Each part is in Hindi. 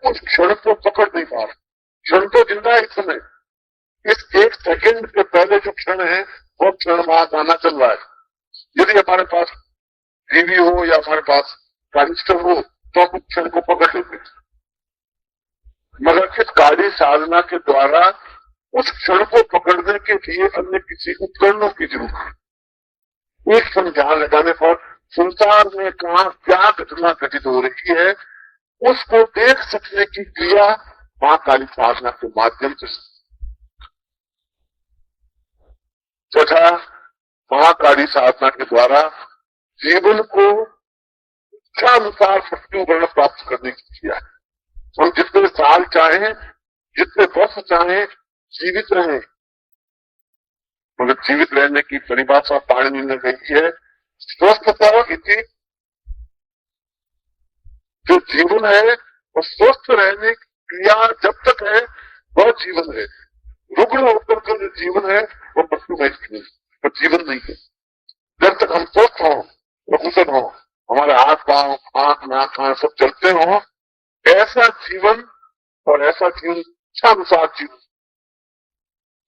उस क्षण को पकड़ नहीं पा रहे। क्षण तो जिंदा है इस समय, इस एक सेकंड के पहले जो क्षण है वो क्षण वहां गाना चल रहा है। यदि हमारे पास टीवी हो या हमारे पास ट्रांजिस्टर हो तो हम उस क्षण को पकड़ लेते, मगर इस कार्य साधना के द्वारा उस क्षण को पकड़ने के लिए अन्य किसी उपकरणों की जरूरत है। एक क्षण ध्यान लगाने पर संसार में कहा क्या घटना घटित हो रही है उसको देख सकने की क्रिया महाकाली साधना के माध्यम से। तथा महाकाली साधना के द्वारा जीवन को इच्छानुसार मृत्युवर्ण प्राप्त करने की क्रिया है। हम जितने साल चाहें, जितने वर्ष चाहें जीवित रहें, मगर जीवित रहने की परिभाषा पाणिनि ने कही है स्वस्थता इति। जो जीवन है वो स्वस्थ रहने की क्रिया जब तक है वह जीवन है। रुग्ण होकर का जो जीवन है वो मृत्युमय जीवन, वो जीवन नहीं है। जब तक हम स्वस्थ हों, प्रकुशल हो, हमारे हाथ पांव आंख नाक कान सब चलते हो, ऐसा जीवन और ऐसा जीवन इच्छानुसार जीवन।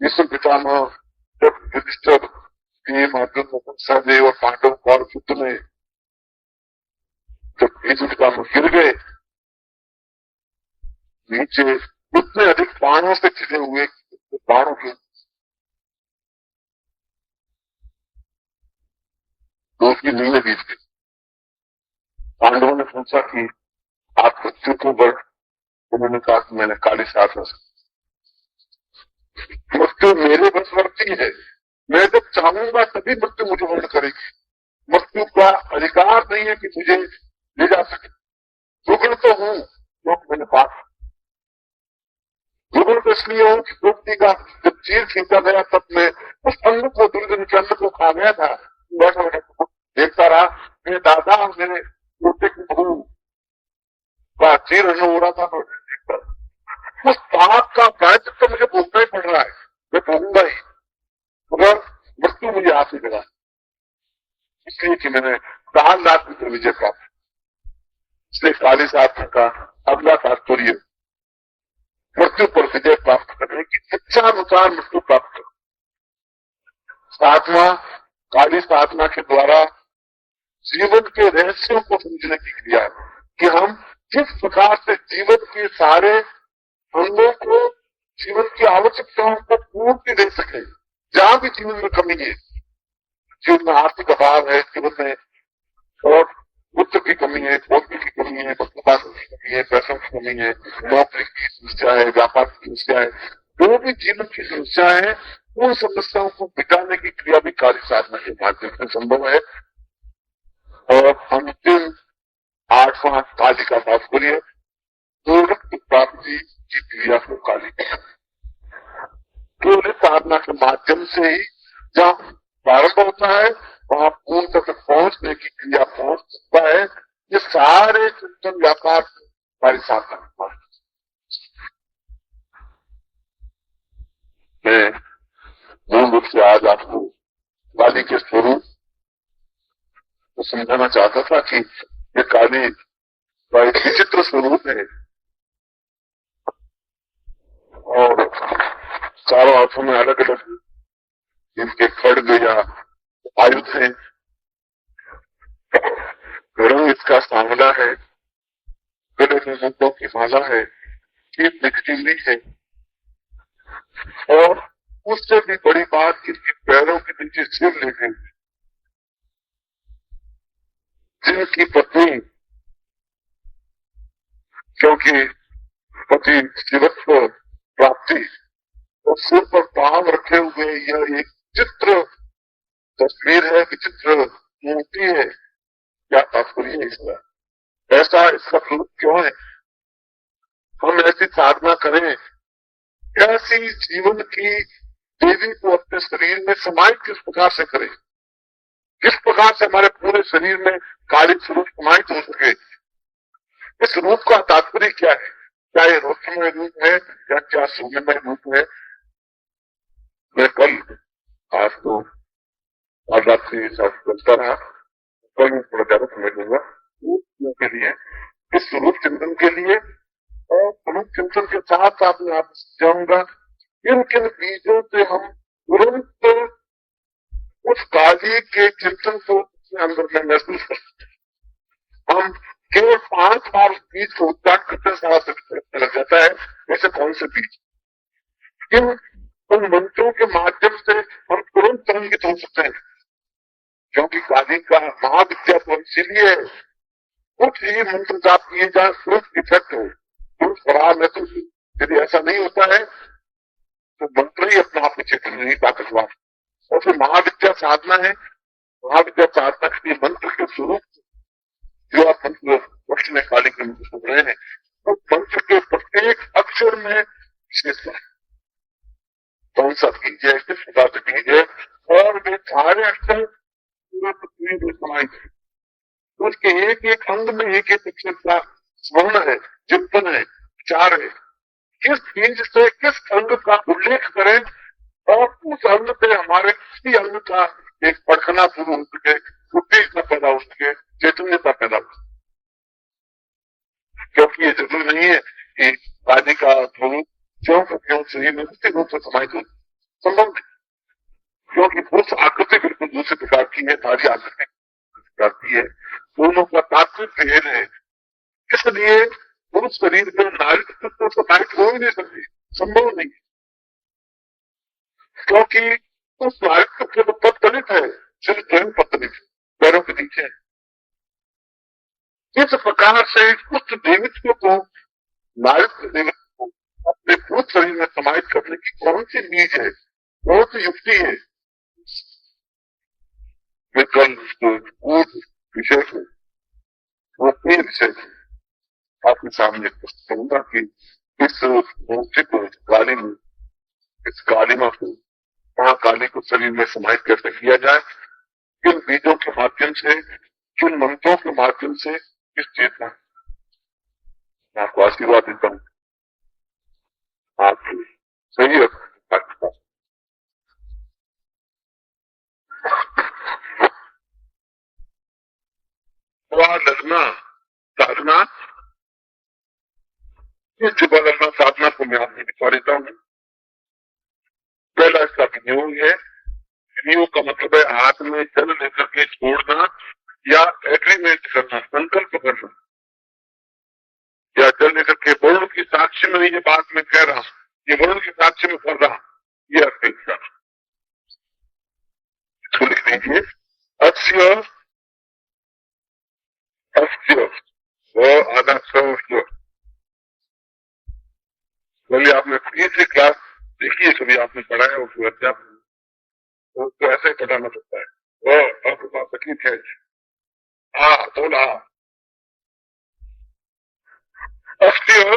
विश्व पितामह जब युधिष्ठिर भीम अर्जुन सहदेव और पांडव और युद्ध में जब विश्व पितामह गिर गए, नीचे उतने अधिक बाणों से खिले हुए बाणों के दो की नींद बीत गई। पांडवों ने पूछा कि आप मृत्यु को बढ़, उन्होंने कहा कि मैंने काली साधना से मृत्यु मेरे बसवर्ती है, मैं जब चाहूंगा तभी मृत्यु मुझे वर्ण करेगी। मृत्यु का अधिकार नहीं है कि मुझे ले जा सके। रुग्ण तो हूं तो मैंने बात रुग्ण तो इसलिए हूं कि द्रौपदी का जब चीर खींचा गया तब मैं उस अन्न को दुर्योधन के अन्न को खा गया था। बैठा बैठा देखता रहा, मेरे दादा और मेरे पोते की बहू का चीर अन्न हो रहा था तो देखता रहा। उस पाप का प्रायश्चित तो मुझे भोगना ही पड़ रहा है, मैं भोगूंगा ही, मगर मृत्यु मुझे हाथ ही लगा इसलिए कि मैंने काल रात में विजय प्राप्त। इसलिए काली साधना का अगला तात्पर्य मृत्यु पर विजय प्राप्त करने की इच्छानुसार मृत्यु प्राप्त करो। साधना काली साधना के द्वारा जीवन के रहस्यों को समझने की क्रिया है कि हम किस प्रकार से जीवन के सारे अंगों को, जीवन की आवश्यकताओं को पूर्ति दे सके। जहां भी जीवन में कमी है, जीवन में आर्थिक अभाव है, जीवन में और पुत्र की कमी है, भोजन की कमी है, पत्नीपात की कमी है, पैसों की कमी है, नौकरी की समस्या है, व्यापार की समस्या है, जो भी जीवन की समस्या है उन समस्याओं को मिटाने की क्रिया भी काली साधना के माध्यम से संभव है। और अंतिम 8वां काली का तात्पर्य पूर्णत्व प्राप्ति की क्रिया को काली केवल साधना के माध्यम से ही जहाँ प्रारंभ होता है वहां पूर्ण तक पहुंचने की क्रिया पहुंच सकता है। ये सारे चिंतन व्यापार हमारी साधना के माध्यम से। मैं मूल रूप से आज आपको काली के स्वरूप को समझाना चाहता था कि ये काली का एक विचित्र स्वरूप है और चारों हाथों में अलग अलग इनके खड्ग या आयुध है। रंग इसका सांवला है, गले में मुक्तों की माला है, कीट निकटी है और उससे भी बड़ी बात इसके पैरों के नीचे सिर ले गई। जिनकी पत्नी, क्योंकि पति शिवत्व प्राप्ति और सिर पर पांव रखे हुए यह एक चित्र तस्वीर है, विचित्र मूर्ति है। क्या तात्पर्य है इसका? ऐसा इसका स्वरूप क्यों है? हम ऐसी साधना करें, ऐसी जीवन की देवी को अपने शरीर में समाहित किस प्रकार से करें, किस प्रकार से हमारे पूरे शरीर में काली स्वरूप समाहित हो सके। इस रूप का तात्पर्य क्या है? क्या ये रोशनमय रूप है या क्या सूर्यमय रूप है? मैं कल आज तो आज रात्रि चलता रहा, कल मैं थोड़ा ज्यादा समय दूंगा के लिए, इस स्वरूप चिंतन के लिए और प्रमुख चिंतन के साथ साथ में आप जाऊंगा किन किन बीजों से हम तुरंत उस कार्य के चिंतन को अपने अंदर में महसूस करते हैं। हम केवल 5 बार उस बीज को उच्चारण करते सारा लग जाता है। वैसे कौन से बीज, किन उन मंत्रों के माध्यम से हम तुरंत तरंगित हो सकते हैं, क्योंकि काली का महाविद्या तो इसीलिए कुछ ही मंत्र जाप किए जाए तुरंत इफेक्ट हो, तुरंत फरार है। तो यदि ऐसा नहीं होता है तो मंत्र ही अपने आप पीछे कर नहीं ताकतवार। और फिर महाविद्या साधना है, महाविद्या साधना के लिए मंत्र के स्वरूप जो आप मंत्र वक्त में काली के मंत्र सुन रहे हैं, तो मंत्र के प्रत्येक अक्षर में विशेषता है, कौन सा बीज है, किस प्रकार से बीज है, और वे सारे अक्षर पूरे पृथ्वी में समाहित है। तो उसके एक एक अंग में एक एक अक्षर का स्वर्ण है, चिंतन है, विचार है। किस बीज से किस अंग का उल्लेख करें और उस अंग से हमारे किसी अंग का एक पढ़ना शुरू हो सके, उत्तेजना पैदा हो सके, चैतन्यता पैदा हो सके। क्योंकि ये जरूरी नहीं है कि काली का स्वरूप क्यों क्यों शरीर में निश्चित रूप से समाहित हो, संभव नहीं, क्योंकि पुरुष आकृति बिल्कुल दूसरे प्रकार की है, नारी आकृति प्रकार की है, दोनों का तात्विक भेद है। इसलिए पुरुष शरीर में नारी तत्व समाहित हो ही नहीं सकती, संभव नहीं, क्योंकि उस नारित्व के वो तत्तलित है, सिर्फ स्वयं पत्तलित पैरों के नीचे है। इस प्रकार से उस देवित्व को, नारित्व देवित्व को अपने पुरुष शरीर में समाहित करने की कौन सी बीज है, कौन सी युक्ति है, मैं कल विषय को वो विषय आपके सामने कहूंगा कि इस भौतिक काली में, इस कालिमा को, महाकाली को शरीर में समाहित कैसे किया जाए, किन बीजों के माध्यम से, किन मंत्रों के माध्यम से, किस चेतना। मैं आपको आशीर्वाद देता हूँ, आप सही रखो। लगना साधना, इस जुबा लगना साधना को मैं आपको दिखा देता हूँ। पहला इसका विनियोग है। विनियोग का मतलब है हाथ में जल लेकर के छोड़ना या एग्रीमेंट करना, संकल्प करना, या जल लेकर के वरुण की साक्ष्य में ये बात मैं कह रहा हूं, ये वरुण की साक्ष्य में कर रहा हूं, ये अर्थ इसका। इसको लिख लीजिए, अस्य अस्य वो आधा स्व। कभी आपने तीसरी क्लास देखी है, कभी आपने पढ़ा है उसको अध्यापन, उसको ऐसे ही पढ़ाना पड़ता है। वो आपके पास तकलीफ है, बोला अस्य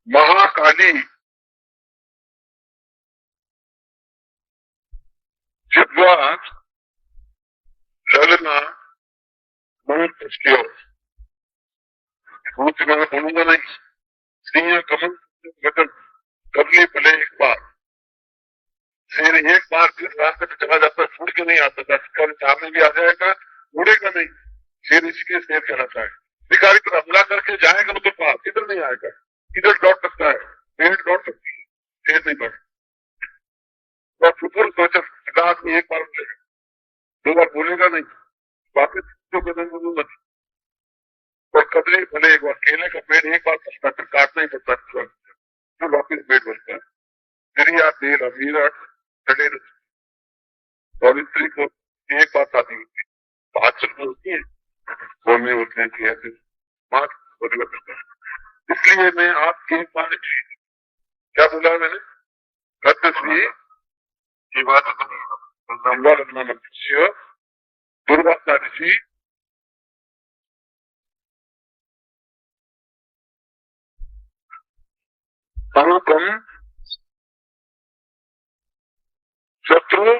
महाकाली जिह्वा ललना मंत्र, मैं बोलूंगा नहीं, स्त्रियां कमल वचन कर ली भले एक बार, फिर एक बार फिर रास्ते पे चला जाता है, छूट के नहीं आता था, सामने भी आ जाएगा, मुड़ेगा नहीं, फिर इसके शेर कहलाता है। भिखारी पर हमला करके जाएगा तो पास, इधर नहीं आएगा, इधर लौट सकता है, पेट लौट सकती है, शेर नहीं बढ़। शुक्र सोचा आदमी एक बार बोलेगा, 2 बार बोलेगा नहीं, वापिस जो कदम बोलूंगा। और कदले भले एक बार, केले का पेड़ एक बार पड़ता है, काटना ही पड़ता है, फिर वापिस पेट बढ़ता है। दरिया तेल अमीरा चले, और स्त्री को एक बार शादी होती है, 5 चलने होती है, बोलने होते हैं कि ऐसे मार्ग परिवर्तन है। इसलिए मैं आपकी एक बार क्या बोला मैंने, सत्य श्री की बात दुर्वासा ऋषि अनुपम शत्रु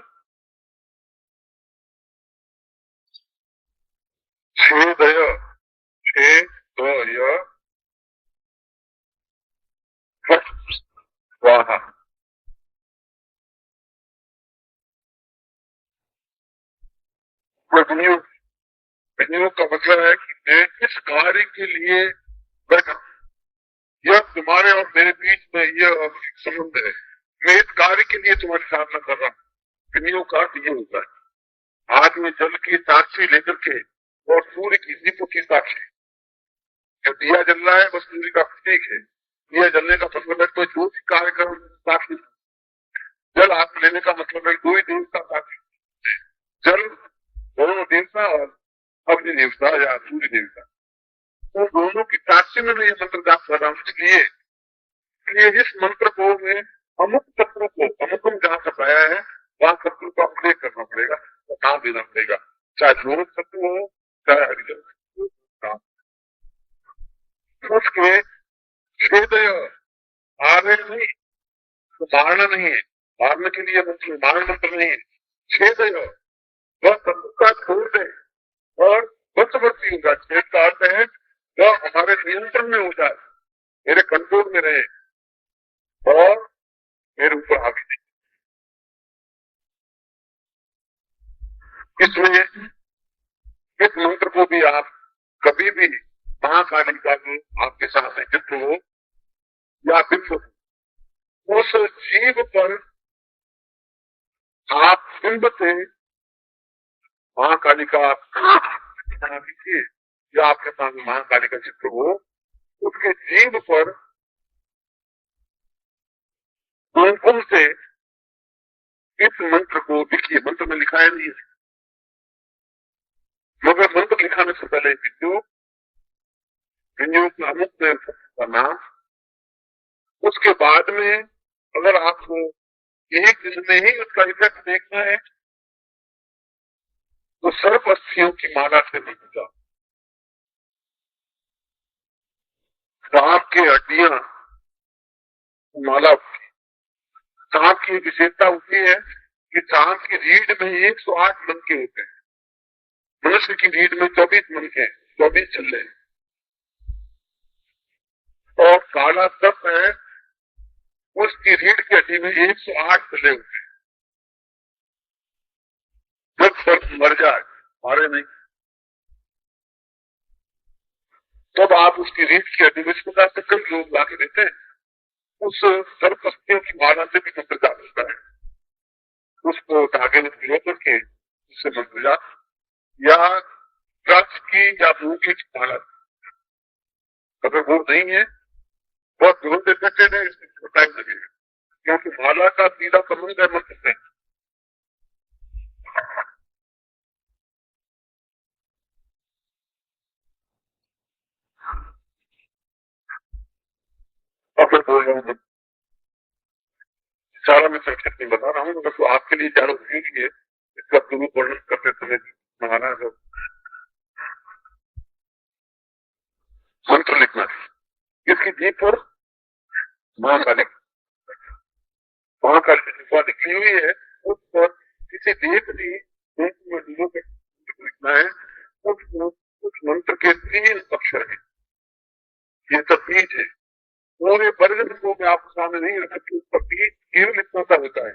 छेदय छेदय स्वाहा। विनियोग का मतलब है कि मैं इस कार्य के लिए मैं यह तुम्हारे और मेरे बीच में यह संबंध है। मैं इस कार्य के लिए तुम्हारी साधना कर रहा हूँ। क्रियों का ये होता है। आज में जल की साक्षी लेकर के और सूर्य की दीप की साक्षी, जो दिया जल रहा है बस सूर्य का प्रतीक है। दिया जलने का मतलब है कोई जो भी कार्यक्रम साक्षी, जल हाथ लेने का मतलब है दो ही देवता साक्षी, जल दोनों देवता और अग्नि देवता या सूर्य देवता, तो दोनों की साक्षी में मैं ये मंत्र जाप कर रहा हूँ। इसलिए इस मंत्र को मैं अमुक शत्रु को, अमुकम जहाँ सपाया है वहां शत्रु को अपने करना पड़ेगा, नाम देना पड़ेगा, चाहे लोग शत्रु हो चाहे हरिजन हो। उसके छेदय आर्य नहीं, तो मारना नहीं है, मारने के लिए मंत्र, मारण मंत्र नहीं है। छेदय वह शत्रु का छोड़ दे और वशवर्ती होगा। छेद का अर्थ है वह हमारे नियंत्रण में हो जाए, मेरे कंट्रोल में रहे और मेरे ऊपर हावी नहीं। इसलिए इस मंत्र को भी आप कभी भी महाकालिका को आपके सामने चित्र हो या विश्व उस जीव पर आप बिंब से महाकालिका बना दीजिए, या आपके सामने महाकालिका चित्र हो, उसके जीव पर कुमकुम से इस मंत्र को लिखिए। मंत्र में लिखा है नहीं, मगर मंत्र लिखाने से पहले विद्युत अमुक का नाम, उसके बाद में अगर आपको एक दिन में ही उसका इफेक्ट देखना है तो सर्प अस्थियों की माला से बन जाओ। सांप की हड्डियां माला, सांप की विशेषता होती है कि सांप की रीढ़ में 108 मनके होते हैं, मनुष्य की रीढ़ में 24 मनके, 24 चले, और काला सर्प है उसकी रीढ़ की हड्डी में 108 चले होते हैं। जब सर्प मर जाए, मारे नहीं, तब आप उसकी रीढ़ की हड्डी में इस प्रकार से कई लोग ला के देते हैं, उस सर्प अस्थियों की माला से भी मंत्र जाप होता है। उसको धागे में भिगो करके उससे मंत्र जाप, या वृक्ष की या मूंगी की माला, अगर वो नहीं है बहुत तुरंत इफेक्टेड है, इसमें टाइम लगेगा, क्योंकि माला का सीधा संबंध है मंत्र से। और फिर बोल रहा हूँ सारा मैं संक्षिप्त नहीं बता रहा हूँ, मगर तो आपके लिए ज्यादा उपयोगी है, इसका पूर्व वर्णन करते समय महाराज मंत्र लिखना है। इसकी जीप पर महाकाली लिखी हुई है, उस पर किसी देख भी लिखना है। उस मंत्र के 3 अक्षर है, ये सब बीज है। पूरे बरगद को मैं आपके सामने नहीं रखा कि उसका बीज केवल इतना सा होता है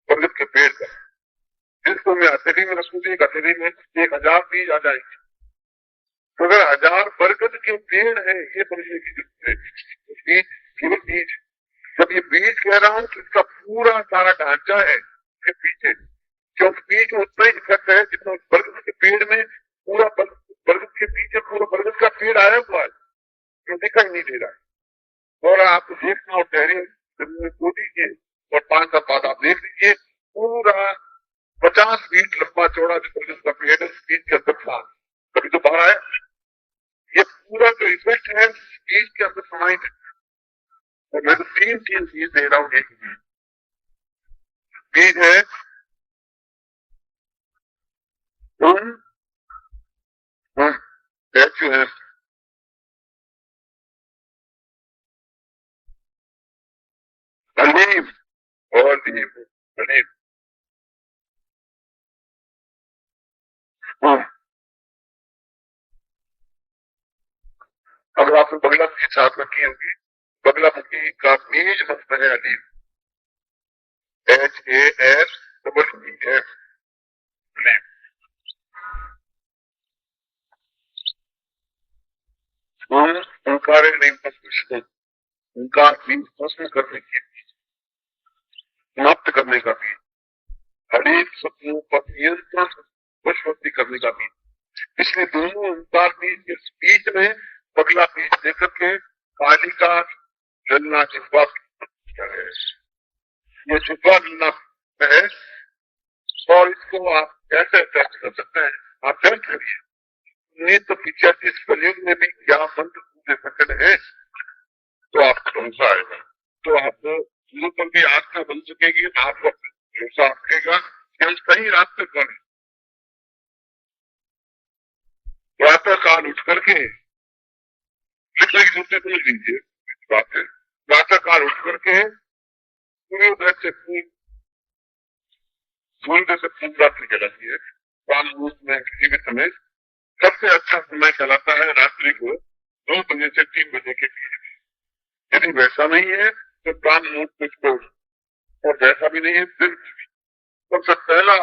बरगद के पेड़ का, जिसको मैं हथेली में रखूंगी, एक हथेली में 1000 बीज आ जाएंगे, अगर 1000 बरगद के पेड़ है ये समझने की जरूरत है। बीज केवल बीज, जब ये बीज कह रहा हूं तो इसका पूरा सारा ढांचा है इसके पीछे, क्योंकि बीज में उतना ही इफेक्ट है जितना बरगद के पेड़ में पूरा बरगद के पीछे पूरा बरगद का पेड़ आया हुआ है, जो दिखाई नहीं दे रहा है। और आप देखना और ठहरे को दीजिए और 5 का बाद आप देख लीजिए, पूरा 50 फीट लंबा चौड़ा जो बरगद का पेड़ है बीज के अंदर था, कभी तो बाहर आया। ये पूरा जो इफेक्ट है बीज के अंदर समाहित है। और मैं तो 3 चीज दे रहा हूँ। एक बीज है जो है अलीम और नीम, अलीम अगर आपने बगला की साधना की होगी, बगला मुखी का बीज मंत्र है अलीम, HALEM, कार्य नहीं भस्म, उनका बीज भस्म करने की, समाप्त करने का बीज, हरेक शत्रुओं पर नियंत्रण वशवर्ती करने का बीज। इसलिए दोनों ओंकार बीज, इस बीच में पगला बीज देकर के काली का जलना जिह्वा है, ये जिह्वा जलना है। और इसको आप कैसे टेस्ट कर सकते हैं? आप टेस्ट करिए। नहीं तो पिक्चर इस कलयुग में भी क्या मंत्र दे सकते हैं, तो आपको भरोसा आएगा, तो आपको लोगों पर भी आस्था बन सकेगी, आपको भरोसा आएगा कि हम सही रास्ते पर हैं। प्रातः काल उठ करके लिखने की सूची समझ लीजिए बात है। प्रातः काल उठ करके सूर्योदय से सूर्योदय से पूर्व रात्रि कहलाती है। शाम मुहूर्त में किसी भी समय सबसे अच्छा समय कहलाता है रात्रि को 2 बजे से 3 बजे के बीच। यदि वैसा नहीं है तो प्राण मुहूर्त में छोड़, और वैसा भी नहीं है दिन। सबसे पहला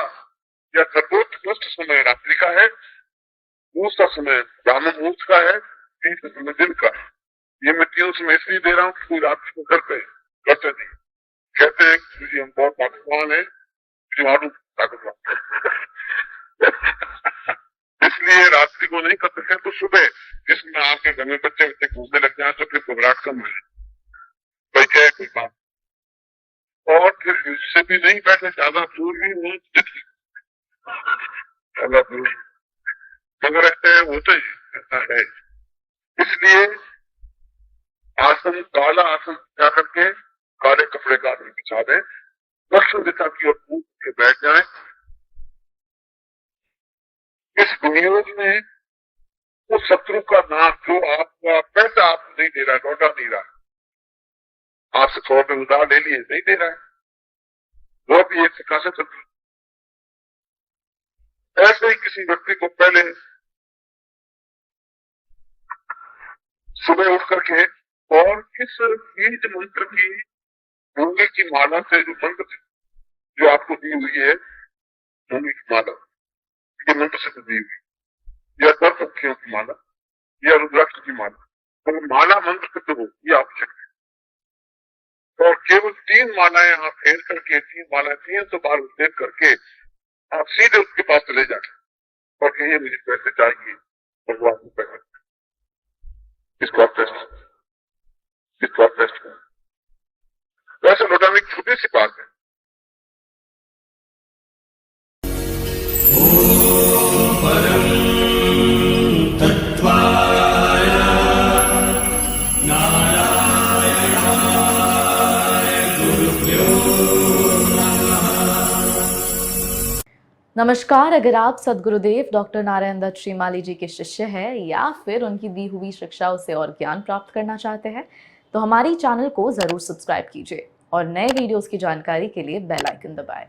या सर्वोत्कृष्ट समय रात्रि का है, दूसरा समय ब्राह्मण मुहूर्त का है, तीसरा समय दिन का है। ये मैं 3 समय इसलिए दे रहा हूँ कि रात्रि को करते नहीं। कहते हैं कि हम बहुत ताकतवान है, इसलिए रात्रि को नहीं कर सकते तो सुबह, जिसमें आपके घर में बच्चे घूमने लग जाए तो फिर घबराहट कम है, भाई क्या है कोई बात। और फिर इससे भी नहीं बैठे, ज्यादा दूर भी नहीं, ज्यादा दूर अगर रहते हैं वो तो ऐसा है। इसलिए आसन, काला आसन बिछा करके काले कपड़े का आदमी बिछा दें, दक्षिण दिशा की ओर मुंह के बैठ जाए। इस विनियोग में उस शत्रु का नाश जो आपका पैसा आपको नहीं दे रहा, लौटा नहीं रहा, आपसे 100 रुपये उधार ले लिए नहीं दे रहा है, वो भी एक सिक्का से शत्रु। ऐसे ही किसी व्यक्ति को पहले सुबह उठ करके और इस बीज मंत्र की मूंगे की माला से, जो मंत्र जो आपको दी हुई है, मूंगे की माला ये मंत्र से दी हुई, या सर्पक्षियों की माला या रुद्राक्ष की माला, तो माला मंत्र से तो ये आवश्यक है। और केवल 3 मालाएं आप फेर करके, 3 मालाएं 300 बार उच्चारण करके आप सीधे उसके पास चले जाए और कहिए मुझे पैसे चाहिए, भगवान को पैसे, इसको टेस्ट करें। पैसे लौटाने की छोटी सी बात है। नमस्कार। अगर आप सद्गुरुदेव डॉक्टर नारायण दत्त श्रीमाली जी के शिष्य हैं या फिर उनकी दी हुई शिक्षाओं से और ज्ञान प्राप्त करना चाहते हैं तो हमारी चैनल को जरूर सब्सक्राइब कीजिए और नए वीडियोस की जानकारी के लिए बेल आइकन दबाएं।